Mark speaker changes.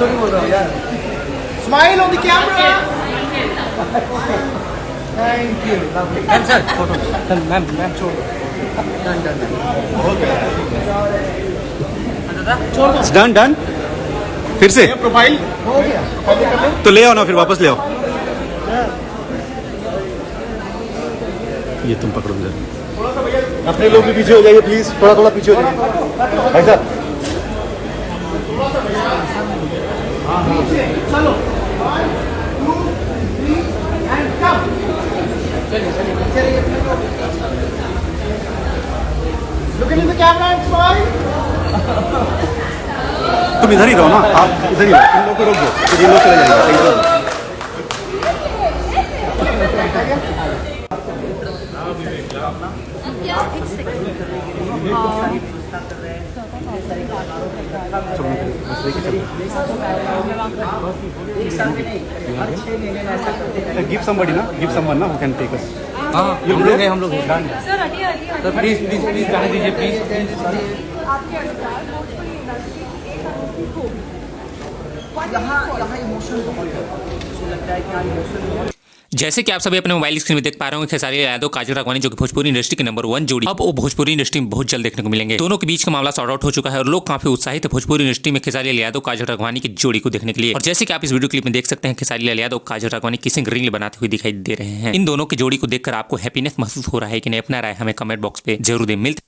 Speaker 1: थोड़ी बोल रहा हूँ यार। Smile on the camera. Thank you. Lovely.
Speaker 2: Ma'am sir photo sir ma'am ma'am छोड़ दो
Speaker 1: Done, done, done.
Speaker 2: छोड़ दो
Speaker 3: डन डन फिर से
Speaker 4: प्रोफाइल
Speaker 1: हो गया।
Speaker 3: तो ले आओ ना फिर वापस ले आओ ये तुम पकड़ो जरा
Speaker 4: अपने लोग भी पीछे हो जाइए प्लीज, थोड़ा थोड़ा पीछे हो जाइए भाई साहब।
Speaker 1: चलो 1 2 3 and come. चलिए Look into the camera and smile.
Speaker 3: तुम इधर ही रहो ना, आप इधर ही रहो, इन लोग को रोक दो फिर ये लोग चले जाएंगे सही से। Give somebody ना, give someone ना who can take us.
Speaker 2: हाँ हम लोग हैं सर प्लीज प्लीज प्लीज जाने दीजिए प्लीज
Speaker 1: यहाँ इमोशन बहुत है, मुझे लगता है कि यहाँ इमोशन।
Speaker 5: जैसे कि आप सभी अपने मोबाइल स्क्रीन में देख पा रहे हो खेसारी यादव काजल राघवानी जो कि भोजपुरी इंडस्ट्री के नंबर 1 जोड़ी अब वो भोजपुरी इंडस्ट्री में बहुत जल्द देखने को मिलेंगे। दोनों के बीच का मामला सॉर्ट आउट हो चुका है और लोग काफी उत्साहित है भोजपुरी इंडस्ट्री में खेसारी यादव काजल राघवानी की जोड़ी को देखने के लिए। और जैसे कि आप इस वीडियो क्लिप में देख सकते हैं खेसारी यादव काजल राघवानी किसिंग रिंग बनाते हुए दिखाई दे रहे हैं। इन दोनों की जोड़ी को देखकर आपको हैप्पीनेस महसूस हो रहा है कि नहीं, अपना राय हमें कमेंट बॉक्स पे जरूर दे। मिलते